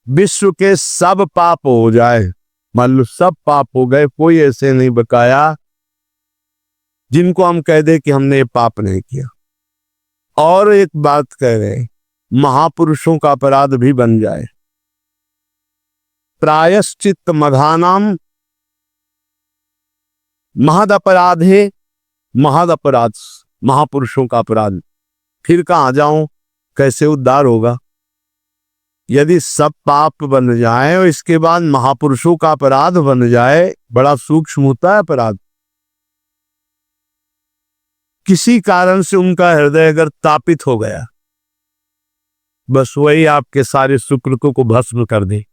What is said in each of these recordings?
विश्व के सब पाप हो जाए, मान लो सब पाप हो गए, कोई ऐसे नहीं बकाया जिनको हम कह दे कि हमने ये पाप नहीं किया। और एक बात कह रहे, महापुरुषों का अपराध भी बन जाए, प्रायश्चित मघानाम महद अपराध है, महद अपराध, महापुरुषों का अपराध, फिर कहां जाऊं, कैसे उद्धार होगा? यदि सब पाप बन जाए और इसके बाद महापुरुषों का अपराध बन जाए, बड़ा सूक्ष्म होता है अपराध। किसी कारण से उनका हृदय अगर तापित हो गया, बस वही आपके सारे सुकृतों को भस्म कर दे।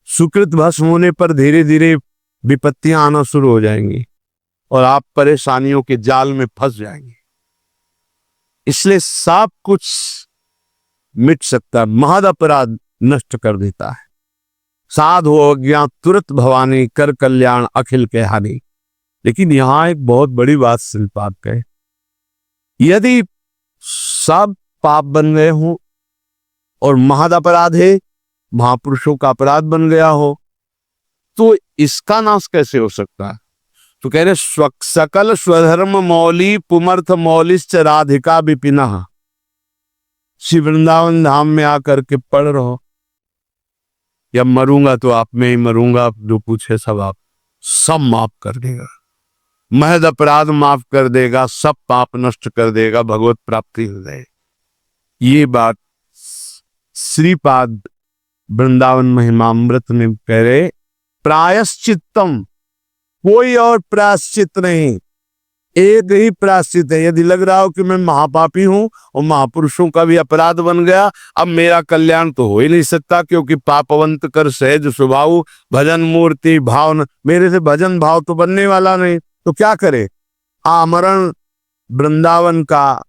सुकृत भस्म होने पर धीरे धीरे विपत्तियां आना शुरू हो जाएंगी और आप परेशानियों के जाल में फंस जाएंगे। इसलिए सब कुछ मिट सकता है, महद अपराध नष्ट कर देता है। साधु अज्ञा तुरंत भवानी, कर कल्याण अखिल के हानि। लेकिन यहां एक बहुत बड़ी बात शिल्पात कहे, यदि सब पाप बन गए हो और महद अपराध है, महापुरुषों का अपराध बन गया हो, तो इसका नाश कैसे हो सकता है? तो कह रहे सकल स्वधर्म मौली पुमर्थ मौलिश्च राधिका विपिना। श्री वृंदावन धाम में आकर के पढ़ रहो, या मरूंगा तो आप में ही मरूंगा, जो पूछे सब आप, सब माफ कर देगा, महद अपराध माफ कर देगा, सब पाप नष्ट कर देगा, भगवत प्राप्ति हो जाएगी। ये बात श्रीपाद वृंदावन महिमामृत में कह रहे, प्रायश्चित्तम, कोई और प्रायश्चित नहीं, एक ही प्रायश्चित है। यदि लग रहा हो कि मैं महापापी हूं और महापुरुषों का भी अपराध बन गया, अब मेरा कल्याण तो हो ही नहीं सकता, क्योंकि पापवंत कर सहज स्वभाव, भजन मूर्ति भाव, मेरे से भजन भाव तो बनने वाला नहीं, तो क्या करे? आमरण वृंदावन का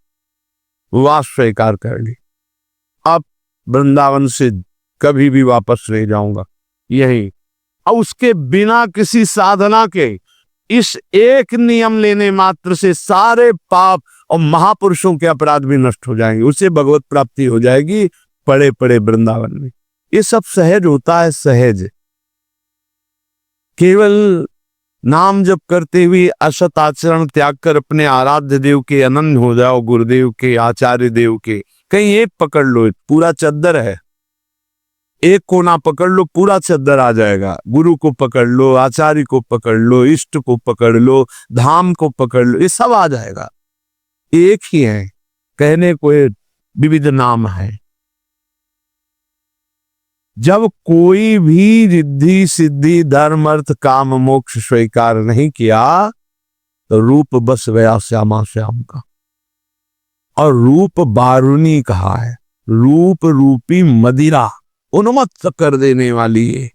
वास स्वीकार कर ली, अब वृंदावन से कभी भी वापस नहीं जाऊंगा, यही। और उसके बिना किसी साधना के इस एक नियम लेने मात्र से सारे पाप और महापुरुषों के अपराध भी नष्ट हो जाएंगे, उससे भगवत प्राप्ति हो जाएगी पड़े पड़े वृंदावन में। ये सब सहज होता है, सहज। केवल नाम जप करते हुए असत आचरण त्याग कर अपने आराध्य देव के अनन्य हो जाओ, गुरुदेव के, आचार्य देव के। कहीं एक पकड़ लो, पूरा चद्दर है, एक कोना पकड़ लो, पूरा चद्दर आ जाएगा। गुरु को पकड़ लो, आचार्य को पकड़ लो, इष्ट को पकड़ लो, धाम को पकड़ लो, ये सब आ जाएगा। एक ही है, कहने को विविध नाम है। जब कोई भी रिद्धि सिद्धि धर्म अर्थ काम मोक्ष स्वीकार नहीं किया, तो रूप बस गया श्यामा श्याम का। और रूप बारुनी कहा है, रूप रूपी मदिरा उन्मत्त कर देने वाली है।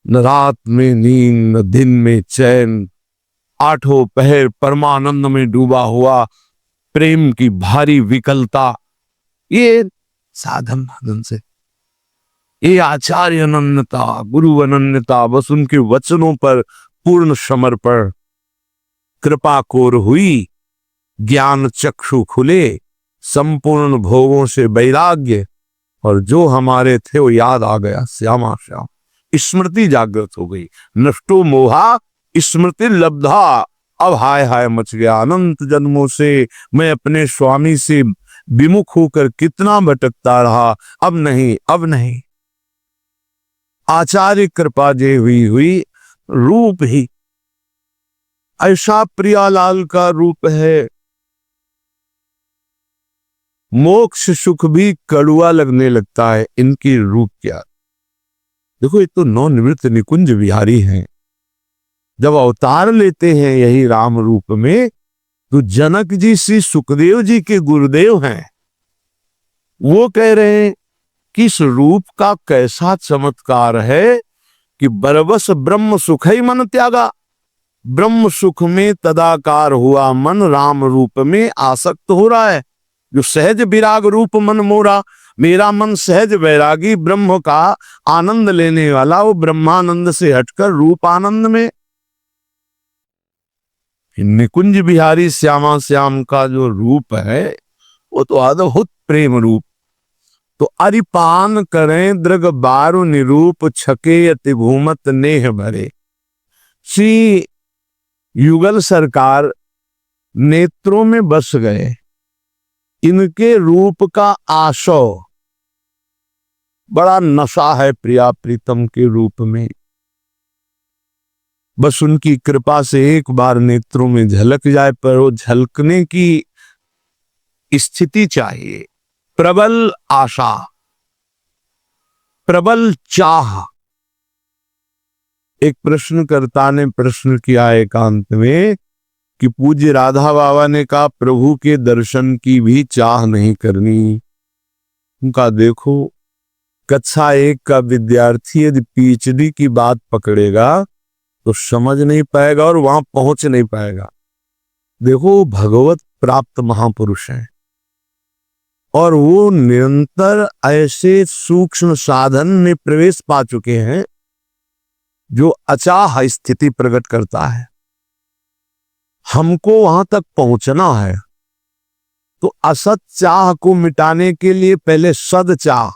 न रात में नींद, न दिन में चैन, आठों पहर परमानंद में डूबा हुआ, प्रेम की भारी विकलता, ये साधन साधन से, ये आचार्य अनन्यता, गुरु अनन्यता, बस उनके वचनों पर पूर्ण समर्पण, कृपा कोर हुई, ज्ञान चक्षु खुले, संपूर्ण भोगों से वैराग्य, और जो हमारे थे वो याद आ गया, श्यामा श्याम, स्मृति जागृत हो गई। नष्टो मोहा स्मृति लब्धा, अब हाय हाय मच गया। अनंत जन्मों से मैं अपने स्वामी से विमुख होकर कितना भटकता रहा, अब नहीं, अब नहीं। आचार्य कृपा जे हुई रूप ही ऐसा प्रियालाल का रूप है, मोक्ष सुख भी कड़ुआ लगने लगता है इनकी रूप क्या। देखो, ये तो नवनिवृत्त निकुंज विहारी हैं। जब अवतार लेते हैं यही राम रूप में, तो जनक जी श्री सुखदेव जी के गुरुदेव हैं, वो कह रहे हैं कि इस रूप का कैसा चमत्कार है कि बरबस ब्रह्म सुख ही मन त्यागा। ब्रह्म सुख में तदाकार हुआ मन राम रूप में आसक्त हो रहा है। जो सहज विराग रूप मन मोरा, मेरा मन सहज वैरागी ब्रह्म का आनंद लेने वाला, वो ब्रह्मानंद से हटकर रूप आनंद में। निकुंज बिहारी श्यामा श्याम का जो रूप है, वो तो अद्भुत प्रेम रूप। तो अरिपान करें दृग बारु निरूप छके अति भूमत नेह भरे। श्री युगल सरकार नेत्रों में बस गए। इनके रूप का आशो, बड़ा नशा है प्रिया प्रीतम के रूप में। बस उनकी कृपा से एक बार नेत्रों में झलक जाए, पर वो झलकने की स्थिति चाहिए। प्रबल आशा, प्रबल चाह। एक प्रश्नकर्ता ने प्रश्न किया एकांत में कि पूज्य राधा बाबा ने कहा प्रभु के दर्शन की भी चाह नहीं करनी। उनका देखो, कक्षा 1 का विद्यार्थी यदि पीएचडी की बात पकड़ेगा तो समझ नहीं पाएगा और वहां पहुंच नहीं पाएगा। देखो, भगवत प्राप्त महापुरुष हैं और वो निरंतर ऐसे सूक्ष्म साधन में प्रवेश पा चुके हैं जो अचाह स्थिति प्रकट करता है। हमको वहां तक पहुंचना है तो असत चाह को मिटाने के लिए पहले सद चाह,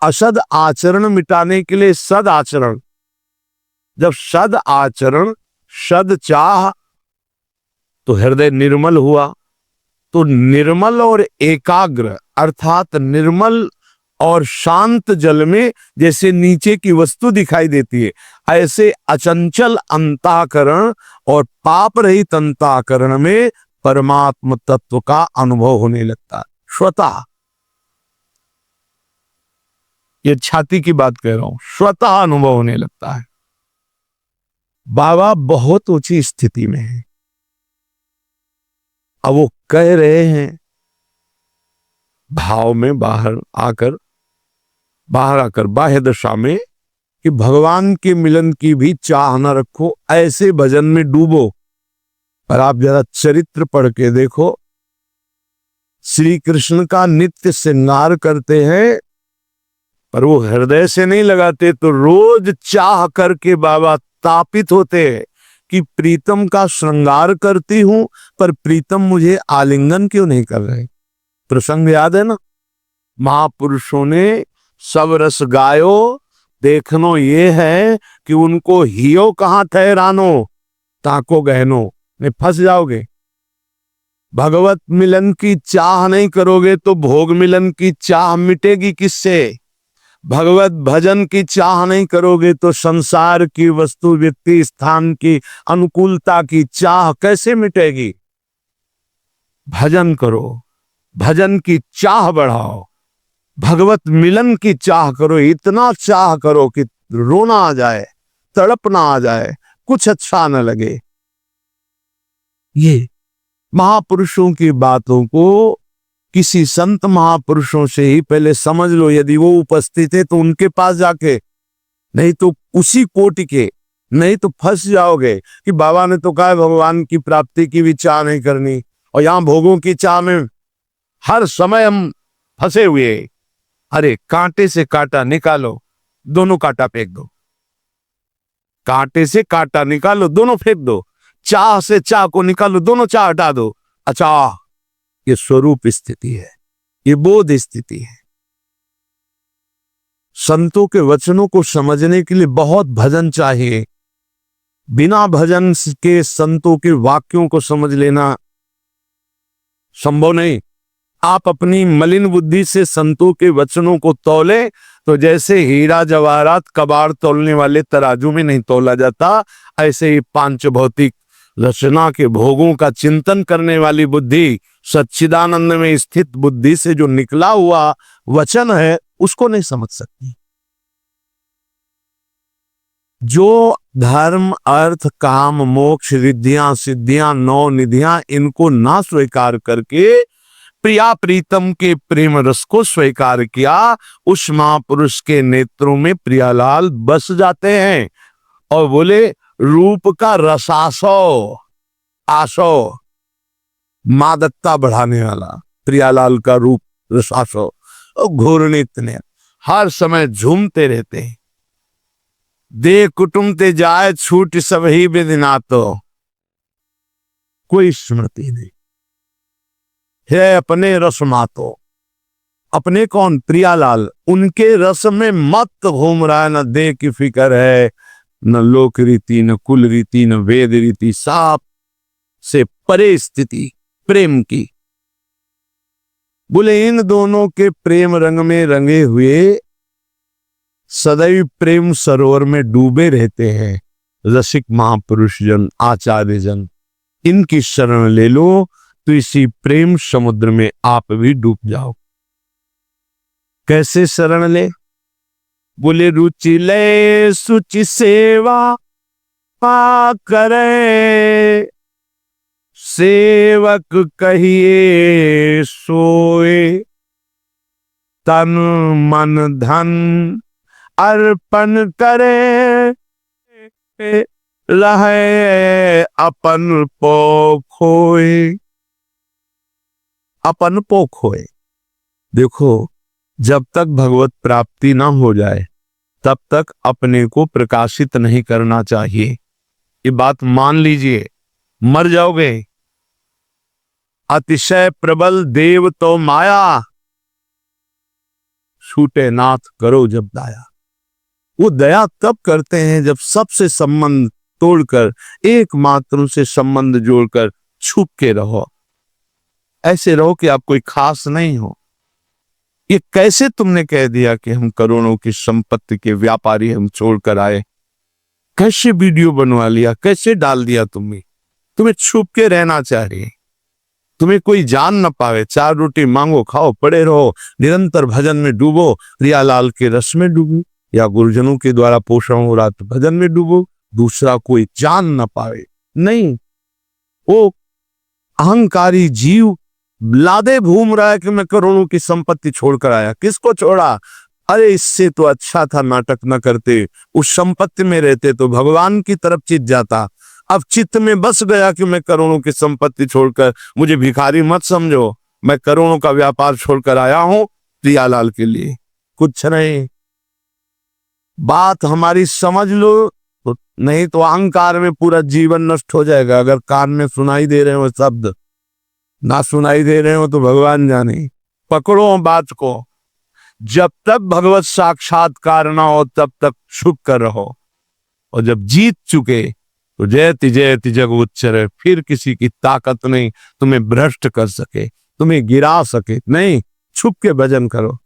असद आचरण मिटाने के लिए सद आचरण। जब सद आचरण, सद चाह, तो हृदय निर्मल हुआ। तो निर्मल और एकाग्र अर्थात निर्मल और शांत जल में जैसे नीचे की वस्तु दिखाई देती है, ऐसे अचंचल अंतःकरण और पाप रहित अंतःकरण में परमात्म तत्व का अनुभव होने लगता है स्वतः। ये छाती की बात कह रहा हूं, स्वतः अनुभव होने लगता है। बाबा बहुत ऊंची स्थिति में है। अब वो कह रहे हैं भाव में बाहर आकर बाह्य दशा में कि भगवान के मिलन की भी चाह न रखो, ऐसे भजन में डूबो। पर आप जरा चरित्र पढ़ के देखो, श्री कृष्ण का नित्य श्रृंगार करते हैं पर वो हृदय से नहीं लगाते। तो रोज चाह करके बाबा तापित होते हैं कि प्रीतम का श्रृंगार करती हूं पर प्रीतम मुझे आलिंगन क्यों नहीं कर रहे। प्रसंग याद है ना, महापुरुषों ने सब रस गायो, देखनो ये है कि उनको हियो कहां ठहरानो, ताको गहनो में फंस जाओगे। भगवत मिलन की चाह नहीं करोगे तो भोग मिलन की चाह मिटेगी किससे? भगवत भजन की चाह नहीं करोगे तो संसार की वस्तु, व्यक्ति, स्थान की अनुकूलता की चाह कैसे मिटेगी? भजन करो, भजन की चाह बढ़ाओ, भगवत मिलन की चाह करो। इतना चाह करो कि रोना आ जाए, तड़पना आ जाए, कुछ अच्छा न लगे। ये महापुरुषों की बातों को किसी संत महापुरुषों से ही पहले समझ लो। यदि वो उपस्थित है तो उनके पास जाके, नहीं तो उसी कोटि के, नहीं तो फंस जाओगे कि बाबा ने तो कहा भगवान की प्राप्ति की भी चाह नहीं करनी और यहां भोगों की चाह में हर समय हम फंसे हुए। अरे कांटे से कांटा निकालो, दोनों कांटा फेंक दो। कांटे से कांटा निकालो, दोनों फेंक दो। चाह से चाह को निकालो, दोनों चाह हटा दो। अच्छा, ये स्वरूप स्थिति है, ये बोध स्थिति है। संतों के वचनों को समझने के लिए बहुत भजन चाहिए। बिना भजन के संतों के वाक्यों को समझ लेना संभव नहीं। आप अपनी मलिन बुद्धि से संतों के वचनों को तौले तो जैसे हीरा जवाहरात कबाड़ तौलने वाले तराजू में नहीं तौला जाता, ऐसे ही पांच भौतिक रचना के भोगों का चिंतन करने वाली बुद्धि, सच्चिदानंद में स्थित बुद्धि से जो निकला हुआ वचन है, उसको नहीं समझ सकती। जो धर्म, अर्थ, काम, मोक्ष, रिद्धियां, सिद्धियां, नौ निधियां, इनको ना स्वीकार करके प्रिया प्रीतम के प्रेम रस को स्वीकार किया, उस महापुरुष के नेत्रों में प्रियालाल बस जाते हैं और बोले रूप का रसासो, आसो, मादकता बढ़ाने वाला प्रियालाल का रूप रसासो। और घूरने इतने हर समय झूमते रहते हैं। दे कुटुंब ते जाए छूट सब ही बेदिना, तो कोई स्मृति नहीं है अपने रस मातो। अपने कौन? प्रियालाल। उनके रस में मत घूम रहा है, न देह की फिक्र है, न लोक रीति, न कुल रीति, न वेद रीति, साफ से परे स्थिति प्रेम की। बोले इन दोनों के प्रेम रंग में रंगे हुए सदैव प्रेम सरोवर में डूबे रहते हैं रसिक महापुरुष जन, आचार्य जन। इनकी शरण ले लो तो इसी प्रेम समुद्र में आप भी डूब जाओ। कैसे शरण ले? बोले रुचि ले सुचि सेवा पा करे, सेवक कहिए सोए, तन मन धन अर्पण करे, रहे अपन पो खोए। अपन पो खोए। देखो, जब तक भगवत प्राप्ति ना हो जाए तब तक अपने को प्रकाशित नहीं करना चाहिए। ये बात मान लीजिए, मर जाओगे। अतिशय प्रबल देव तो माया, छूटे नाथ करो जब दाया। वो दया तब करते हैं जब सबसे संबंध तोड़कर एकमात्र से संबंध जोड़कर छुप के रहो। ऐसे रहो कि आप कोई खास नहीं हो। ये कैसे तुमने कह दिया कि हम करोड़ों की संपत्ति के व्यापारी हम छोड़कर आए? कैसे वीडियो बनवा लिया, कैसे डाल दिया तुमने? तुम्हें छुप के रहना चाहिए, तुम्हें कोई जान न पावे। 4 रोटी मांगो, खाओ, पड़े रहो, निरंतर भजन में डूबो। प्रियालाल के रस में डूबो या गुरुजनों के द्वारा पोषण हो रहा तो भजन में डूबो, दूसरा कोई जान न पावे। नहीं, वो अहंकारी जीव लादे घूम रहा है कि मैं करोड़ों की संपत्ति छोड़कर आया। किसको छोड़ा? अरे इससे तो अच्छा था नाटक न करते, उस संपत्ति में रहते तो भगवान की तरफ चित जाता। अब चित्त में बस गया कि मैं करोड़ों की संपत्ति छोड़कर, मुझे भिखारी मत समझो, मैं करोड़ों का व्यापार छोड़कर आया हूं प्रियालाल के लिए, कुछ नहीं। बात हमारी समझ लो, तो नहीं तो अहंकार में पूरा जीवन नष्ट हो जाएगा। अगर कान में सुनाई दे रहे हो शब्द, ना सुनाई दे रहे हो तो भगवान जाने। पकड़ो बात को। जब तक भगवत साक्षात्कार ना हो तब तक छुप कर रहो, और जब जीत चुके तो जयति जयति जग उच्चरे, फिर किसी की ताकत नहीं तुम्हें भ्रष्ट कर सके, तुम्हें गिरा सके। नहीं, छुप के भजन करो।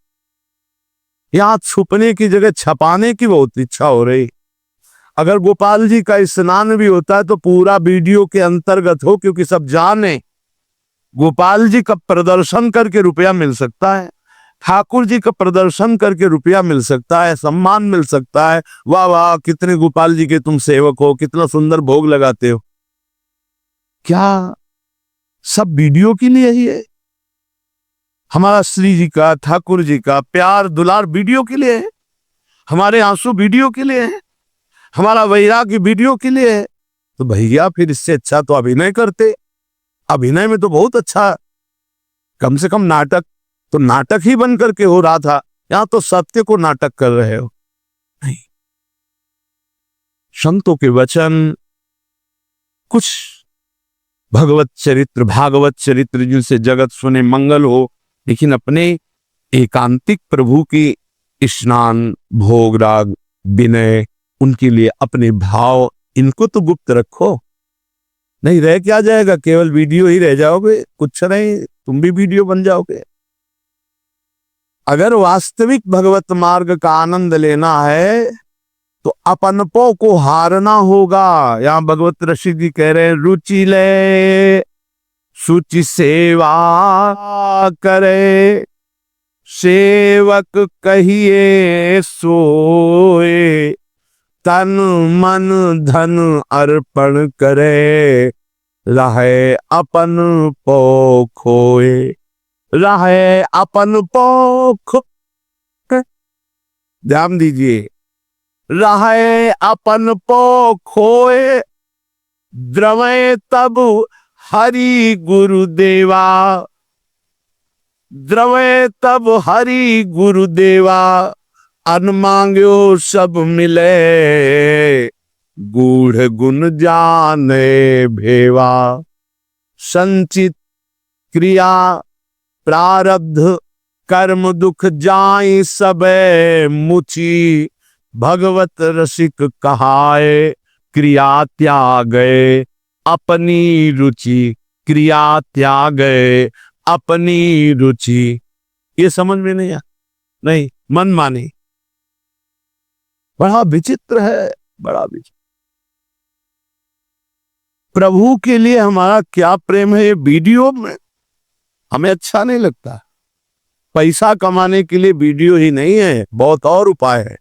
यहां छुपने की जगह छपाने की बहुत इच्छा हो रही। अगर गोपाल जी का स्नान भी होता है तो पूरा वीडियो के अंतर्गत हो, क्योंकि सब जाने गोपाल जी का प्रदर्शन करके रुपया मिल सकता है, ठाकुर जी का प्रदर्शन करके रुपया मिल सकता है, सम्मान मिल सकता है। वाह वाह, कितने गोपाल जी के तुम सेवक हो, कितना सुंदर भोग लगाते हो। क्या सब वीडियो के लिए ही है? हमारा श्री जी का, ठाकुर जी का प्यार दुलार वीडियो के लिए है, हमारे आंसू वीडियो के लिए है, हमारा वैराग्य वीडियो के लिए है। तो भैया फिर इससे अच्छा तो अभिनय करते। अभिनय में तो बहुत अच्छा, कम से कम नाटक तो नाटक ही बन करके हो रहा था, यहां तो सत्य को नाटक कर रहे हो। नहीं, संतों के वचन, कुछ भगवत चरित्र, भागवत चरित्र जिनसे जगत सुने मंगल हो, लेकिन अपने एकांतिक प्रभु की स्नान, भोग राग, विनय, उनके लिए अपने भाव, इनको तो गुप्त रखो। नहीं रह क्या जाएगा, केवल वीडियो ही रह जाओगे, कुछ नहीं, तुम भी वीडियो बन जाओगे। अगर वास्तविक भगवत मार्ग का आनंद लेना है तो अपनपों को हारना होगा। यहां भगवत ऋषि जी कह रहे हैं, रुचि ले सुचि सेवा करे, सेवक कहिए सोए, तन मन धन अर्पण करे, रहे अपन पो खोए। रहे अपन पो खो, ध्यान दीजिए, रहे अपन पो खोए, द्रवै तब हरि गुरुदेवा, द्रवै तब हरि गुरुदेवा, अन मांग्यो सब मिले, गूढ़ गुण जाने भेवा। संचित क्रिया प्रारब्ध कर्म दुख जाई सबे मुचि, भगवत रसिक कहाए क्रिया त्यागे अपनी रुचि, क्रिया त्यागे अपनी रुचि। ये समझ में नहीं आया? नहीं, मन मानी। बड़ा विचित्र है, बड़ा विचित्र। प्रभु के लिए हमारा क्या प्रेम है, ये वीडियो में हमें अच्छा नहीं लगता। पैसा कमाने के लिए वीडियो ही नहीं है, बहुत और उपाय है।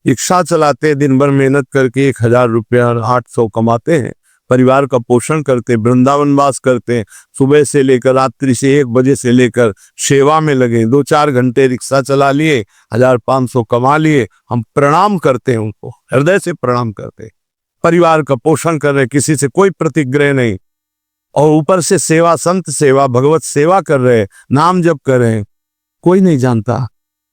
रिक्शा चलाते, दिन भर मेहनत करके 1000 रुपया 800 कमाते हैं, परिवार का पोषण करते, वृंदावन वास करते, सुबह से लेकर रात्रि से 1 बजे से लेकर सेवा में लगे, 2-4 घंटे रिक्शा चला लिए, 1500 कमा लिए। हम प्रणाम करते हैं उनको, हृदय से प्रणाम करते। परिवार का पोषण कर रहे, किसी से कोई प्रतिग्रह नहीं, और ऊपर से सेवा, संत सेवा, भगवत सेवा कर रहे, नाम जप कर रहे। कोई नहीं जानता,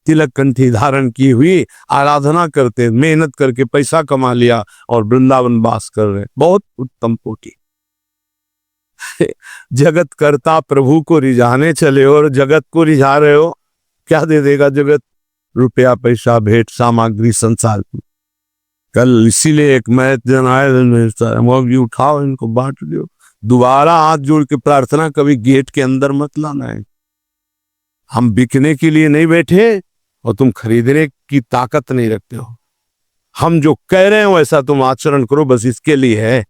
तिलक कंठी धारण की हुई आराधना करते, मेहनत करके पैसा कमा लिया और वृंदावन वास कर रहे। बहुत उत्तम कोटि। जगत करता प्रभु को रिझाने चले हो और जगत को रिझा रहे हो। क्या दे देगा जगत? रुपया, पैसा, भेंट सामग्री, संसार। कल इसीलिए एक मैच जन आए, उठाओ इनको बांट दो। दोबारा हाथ जोड़ के प्रार्थना, कभी गेट के अंदर मत लाना है। हम बिकने के लिए नहीं बैठे और तुम खरीदने की ताकत नहीं रखते हो। हम जो कह रहे हो वैसा तुम आचरण करो, बस इसके लिए है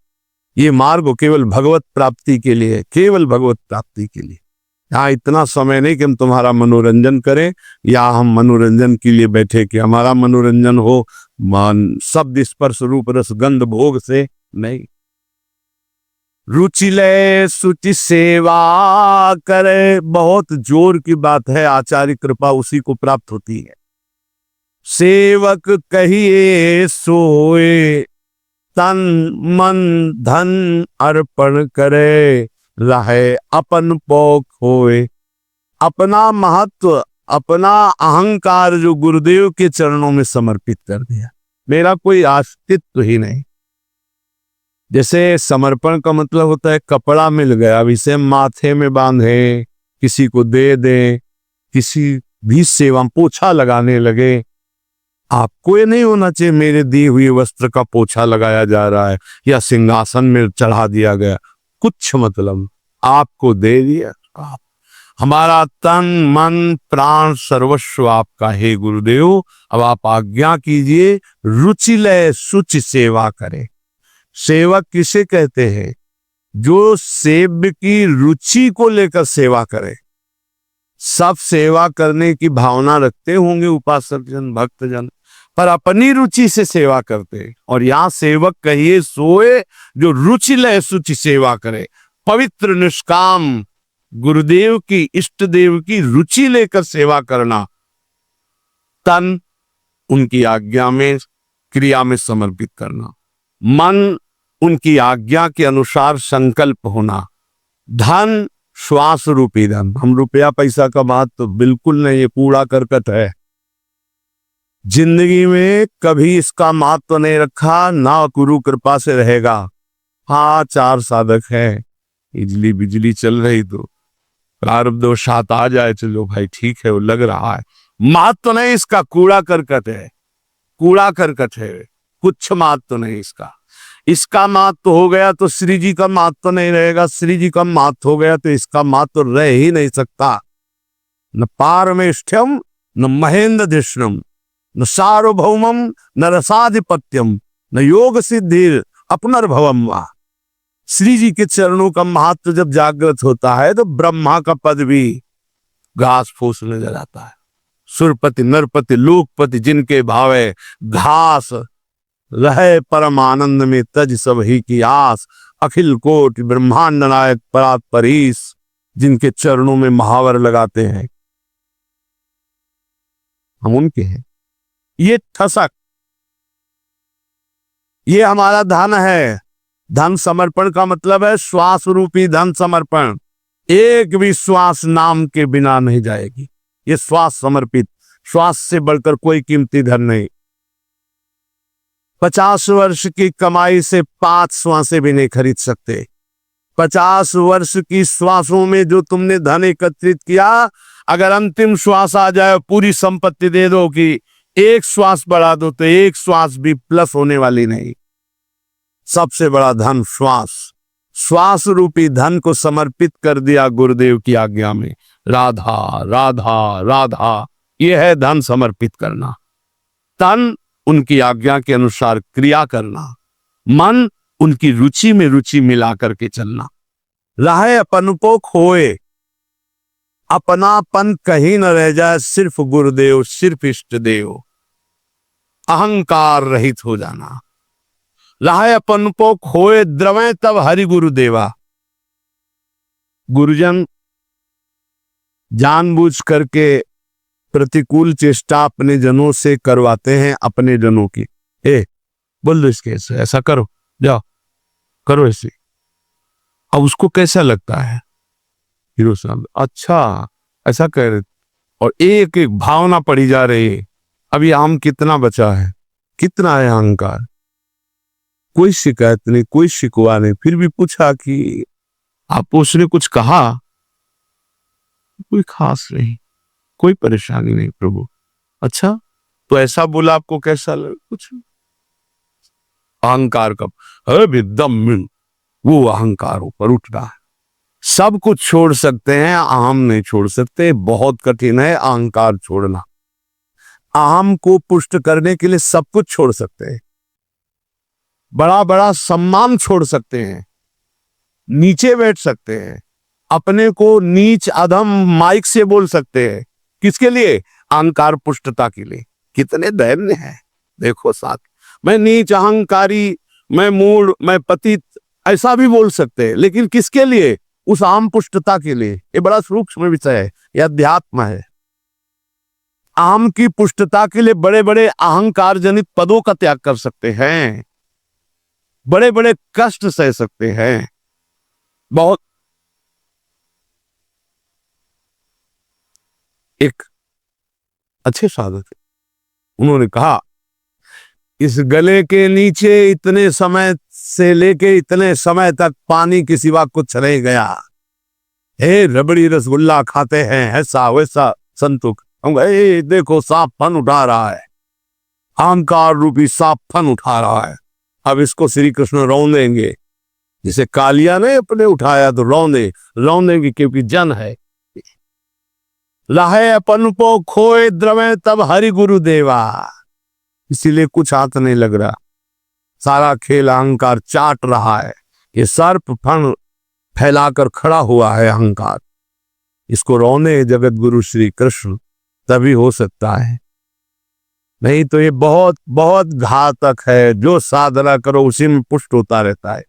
ये मार्ग, केवल भगवत प्राप्ति के लिए, केवल भगवत प्राप्ति के लिए। यहाँ इतना समय नहीं कि हम तुम्हारा मनोरंजन करें, या हम मनोरंजन के लिए बैठे कि हमारा मनोरंजन हो शब्द स्पर्श रूप रस गंध भोग से, नहीं। रुचि ले सुचि सेवा करे, बहुत जोर की बात है, आचार्य कृपा उसी को प्राप्त होती है। सेवक कहिए सोए, तन मन धन अर्पण करे, रहे अपन पोख होए। अपना महत्व, अपना अहंकार जो गुरुदेव के चरणों में समर्पित कर दिया, मेरा कोई अस्तित्व ही नहीं। जैसे समर्पण का मतलब होता है कपड़ा मिल गया, अब इसे माथे में बांधे, किसी को दे दें, किसी भी सेवा, पोछा लगाने लगे। आपको ये नहीं होना चाहिए मेरे दी हुई वस्त्र का पोछा लगाया जा रहा है या सिंहासन में चढ़ा दिया गया, कुछ मतलब आपको दे दिया। आप हमारा तन मन प्राण सर्वस्व आपका है गुरुदेव, अब आप आज्ञा कीजिए, रुचि लय सुचि सेवा करे। सेवक किसे कहते हैं? जो सेव्य की रुचि को लेकर सेवा करे। सब सेवा करने की भावना रखते होंगे उपासक जन, भक्त जन, पर अपनी रुचि से सेवा करते। और यहाँ सेवक कहिए सोए, जो रुचि लय सुचि सेवा करे, पवित्र निष्काम गुरुदेव की, इष्ट देव की रुचि लेकर सेवा करना, तन उनकी आज्ञा में, क्रिया में समर्पित करना, मन उनकी आज्ञा के अनुसार संकल्प होना, धन श्वास रूपी धन। हम रुपया पैसा का बात तो बिल्कुल नहीं, ये कूड़ा करकट है। जिंदगी में कभी इसका महत्व नहीं रखा, ना गुरु कृपा से रहेगा। हाँ, 4 साधक है, बिजली बिजली चल रही तो प्रारब्धवशात आ जाए, चलो भाई ठीक है, वो लग रहा है, महत्व नहीं इसका, कूड़ा करकट है, कूड़ा करकट है, कुछ महत्व नहीं इसका। इसका महत्व हो गया तो श्री जी का महत्व नहीं रहेगा, श्री जी का महत्व हो गया तो इसका महत्व रह ही नहीं सकता। न पारमेष्ठ्यम न महेंद्र धृष्णम न सार्वभौमम न रसाधिपत्यम न योग सिद्धिर अपनर्भवम वा। श्री जी के चरणों का महत्व जब जागृत होता है तो ब्रह्मा का पद भी घास फूस नजर आता है। सुरपति नरपति लोकपति जिनके भावे घास रहे, परम आनंद में तज सब ही की आस, अखिल कोटि ब्रह्मांड नायक परात परीस, जिनके चरणों में महावर लगाते हैं, हम उनके हैं। ये ठसक, ये हमारा धन है। धन समर्पण का मतलब है श्वास रूपी धन समर्पण। एक भी श्वास नाम के बिना नहीं जाएगी। ये श्वास समर्पित, श्वास से बढ़कर कोई कीमती धन नहीं। 50 वर्ष की कमाई से 5 श्वासें भी नहीं खरीद सकते। 50 वर्ष की श्वासों में जो तुमने धन एकत्रित किया, अगर अंतिम श्वास आ जाए पूरी संपत्ति दे दो कि एक श्वास बढ़ा दो तो एक श्वास भी प्लस होने वाली नहीं। सबसे बड़ा धन श्वास, श्वास रूपी धन को समर्पित कर दिया गुरुदेव की आज्ञा में। राधा राधा राधा, यह है धन समर्पित करना। तन उनकी आज्ञा के अनुसार क्रिया करना, मन उनकी रुचि में रुचि मिला करके चलना। राहे अपन को खोए, अपनापन कहीं न रह जाए, सिर्फ गुरुदेव सिर्फ इष्ट देव, अहंकार रहित हो जाना। राहे अपन को खोए द्रवें तब हरि गुरुदेवा। गुरुजन जानबूझ करके प्रतिकूल चेष्टा अपने जनों से करवाते हैं, अपने जनों की। बोल दो इसके ऐसा करो, जाओ करो ऐसे। अब उसको कैसा लगता है, हीरो साहब अच्छा ऐसा कह रहे, और एक एक भावना पड़ी जा रही है। अभी आम कितना बचा है, कितना है अहंकार। कोई शिकायत नहीं, कोई शिकवा नहीं, फिर भी पूछा कि आप, उसने कुछ कहा, कोई खास नहीं, कोई परेशानी नहीं प्रभु। अच्छा तो ऐसा बोला, आपको कैसा लगा? कुछ अहंकार का दम, वो अहंकार ऊपर उठ रहा है। सब कुछ छोड़ सकते हैं, अहम नहीं छोड़ सकते। बहुत कठिन है अहंकार छोड़ना। अहम को पुष्ट करने के लिए सब कुछ छोड़ सकते हैं। बड़ा बड़ा सम्मान छोड़ सकते हैं, नीचे बैठ सकते हैं, अपने को नीच अधम माइक से बोल सकते हैं। किसके लिए? अहंकार पुष्टता के लिए। कितने दैन्य है देखो साथ। मैं नीच, अहंकारी, मैं मूढ़, मैं पतित, ऐसा भी बोल सकते हैं, लेकिन किसके लिए? उस आम पुष्टता के लिए। ये बड़ा सूक्ष्म विषय है, यह अध्यात्म है। आम की पुष्टता के लिए बड़े बड़े अहंकार जनित पदों का त्याग कर सकते हैं, बड़े बड़े कष्ट सह सकते हैं। बहुत एक अच्छे साधक, उन्होंने कहा इस गले के नीचे इतने समय से लेके इतने समय तक पानी के सिवा कुछ नहीं गया। हे रबड़ी रसगुल्ला खाते हैं ऐसा वैसा संतुक, हम गए देखो सांप फन उठा रहा है, अहंकार रूपी सांप फन उठा रहा है। अब इसको श्री कृष्ण रौंदेंगे, जिसे कालिया ने अपने उठाया तो रौंदेंगे क्योंकि जन है। लाहे अपन को खोए द्रवे तब हरि गुरु देवा। इसीलिए कुछ हाथ नहीं लग रहा, सारा खेल अहंकार चाट रहा है। ये सर्प फन फैलाकर खड़ा हुआ है अहंकार, इसको रौने जगत गुरु श्री कृष्ण, तभी हो सकता है। नहीं तो ये बहुत बहुत घातक है। जो साधना करो उसी में पुष्ट होता रहता है।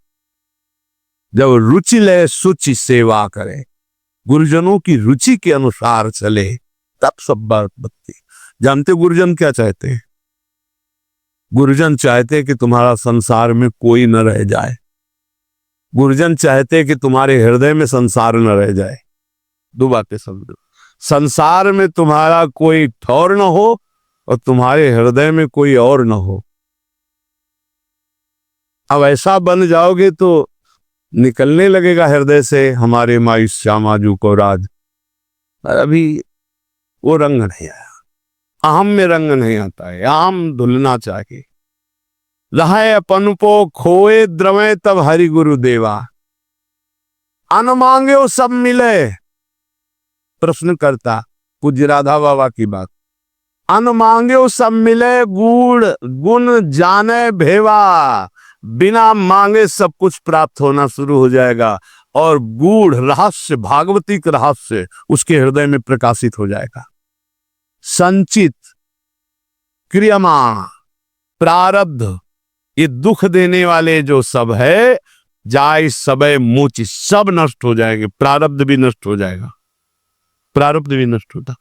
जब रुचि ले सुचि सेवा करे, गुरुजनों की रुचि के अनुसार चले, तब सब बात बनती। जानते गुरुजन क्या चाहते हैं? गुरुजन चाहते हैं कि तुम्हारा संसार में कोई न रह जाए। गुरुजन चाहते हैं कि तुम्हारे हृदय में संसार न रह जाए। दो बातें समझो, संसार में तुम्हारा कोई ठौर न हो और तुम्हारे हृदय में कोई और न हो। अब ऐसा बन जाओगे तो निकलने लगेगा हृदय से हमारे माई श्यामाजू को राज। अभी वो रंग नहीं आया, अहम में रंग नहीं आता है। आम धुलना चाहिए। रहे अपन को खोए द्रवे तब हरि गुरु देवा। अन मांगे वो सब मिले। प्रश्न करता पूज्य राधा बाबा की बात। अन मांगे वो सब मिले, गूढ़ गुण जाने भेवा। बिना मांगे सब कुछ प्राप्त होना शुरू हो जाएगा और गूढ़ रहस्य, भागवतिक रहस्य उसके हृदय में प्रकाशित हो जाएगा। संचित, क्रियमाण, प्रारब्ध, ये दुख देने वाले जो सब है, जाय सबे मोची, सब नष्ट हो जाएंगे। प्रारब्ध भी नष्ट हो जाएगा। प्रारब्ध भी नष्ट होता,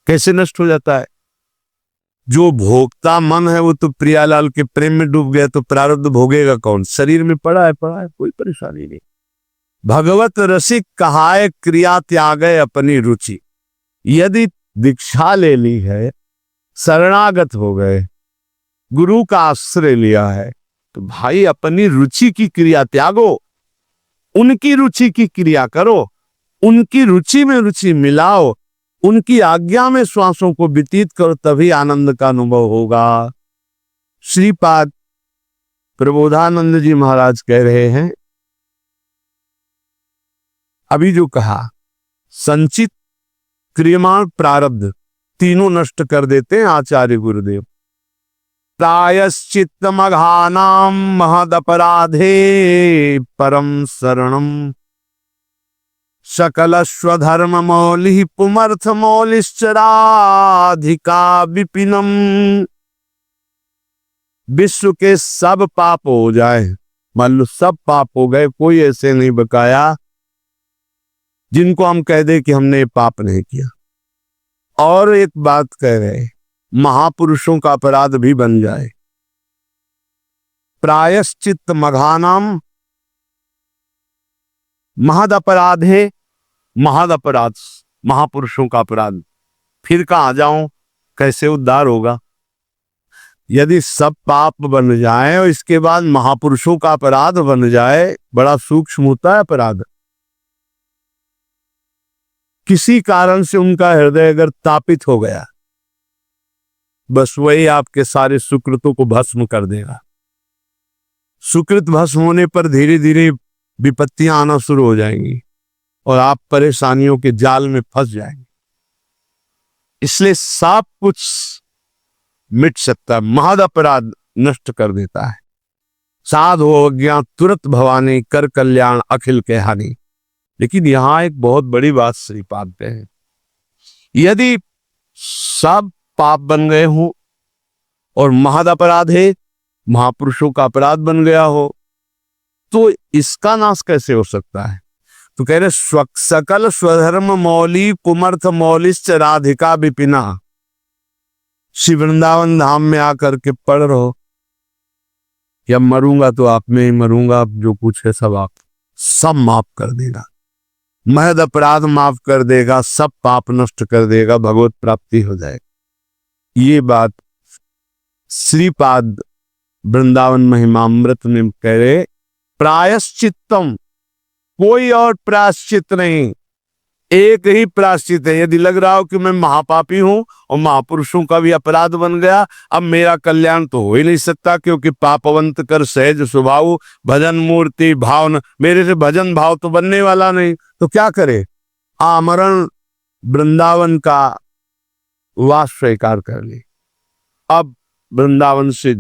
कैसे नष्ट हो जाता है? जो भोगता मन है वो तो प्रियालाल के प्रेम में डूब गया, तो प्रारब्ध भोगेगा कौन? शरीर में पड़ा है, कोई परेशानी नहीं। भगवत रसिक कहाए क्रिया त्यागे अपनी रुचि। यदि दीक्षा ले ली है, शरणागत हो गए, गुरु का आश्रय लिया है, तो भाई अपनी रुचि की क्रिया त्यागो, उनकी रुचि की क्रिया करो, उनकी रुचि में रुचि मिलाओ, उनकी आज्ञा में श्वासों को व्यतीत करो, तभी आनंद का अनुभव होगा। श्रीपाद प्रबोधानंद जी महाराज कह रहे हैं, अभी जो कहा संचित क्रियमाण प्रारब्ध तीनों नष्ट कर देते हैं आचार्य गुरुदेव। प्रायश्चित्त मघानाम महदपराधे परम शरणम सकल स्वधर्म मौलि पुमर्थ मौलिश्चराधिका विपिनम। विश्व के सब पाप हो जाए, मान लो सब पाप हो गए, कोई ऐसे नहीं बकाया जिनको हम कह दे कि हमने पाप नहीं किया। और एक बात कह रहे, महापुरुषों का अपराध भी बन जाए। प्रायश्चित्त मघानाम महद अपराध है, महद अपराध महापुरुषों का अपराध, फिर कहां जाऊं, कैसे उद्धार होगा। यदि सब पाप बन जाए और इसके बाद महापुरुषों का अपराध बन जाए, बड़ा सूक्ष्म होता है अपराध। किसी कारण से उनका हृदय अगर तापित हो गया, बस वही आपके सारे सुकृतों को भस्म कर देगा। सुकृत भस्म होने पर धीरे धीरे विपत्तियां आना शुरू हो जाएंगी और आप परेशानियों के जाल में फंस जाएंगे। इसलिए सब कुछ मिट सकता है, महद अपराध नष्ट कर देता है। साधु अज्ञान तुरंत भवानी कर कल्याण अखिल के हानि। लेकिन यहां एक बहुत बड़ी बात श्रीपाद पे है, यदि सब पाप बन गए हो और महद अपराध है, महापुरुषों का अपराध बन गया हो, तो इसका नाश कैसे हो सकता है। तो कह रहे सकल स्वधर्म मौली कुमर्थ मौलिश्च राधिका विपिना। श्री वृंदावन धाम में आकर के पढ़ रहो, या मरूंगा तो आप में ही मरूंगा, आप जो कुछ है सब माफ कर देगा, महद अपराध माफ कर देगा, सब पाप नष्ट कर देगा, भगवत प्राप्ति हो जाएगी। ये बात श्रीपाद वृंदावन महिमामृत में कह रहे, प्रायश्चित्तम, कोई और प्रायश्चित नहीं, एक ही प्रायश्चित है। यदि लग रहा हो कि मैं महापापी हूं और महापुरुषों का भी अपराध बन गया, अब मेरा कल्याण तो हो ही नहीं सकता, क्योंकि पापवंत कर सहज स्वभाव भजन मूर्ति भाव, मेरे से भजन भाव तो बनने वाला नहीं, तो क्या करे, आमरण वृंदावन का वास स्वीकार कर ले। अब वृंदावन से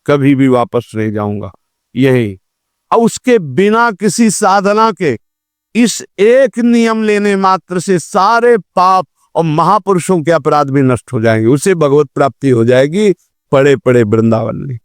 कभी भी वापस नहीं जाऊंगा, यही। और उसके बिना किसी साधना के इस एक नियम लेने मात्र से सारे पाप और महापुरुषों के अपराध भी नष्ट हो जाएंगे, उसे भगवत प्राप्ति हो जाएगी। पड़े पड़े वृंदावन में।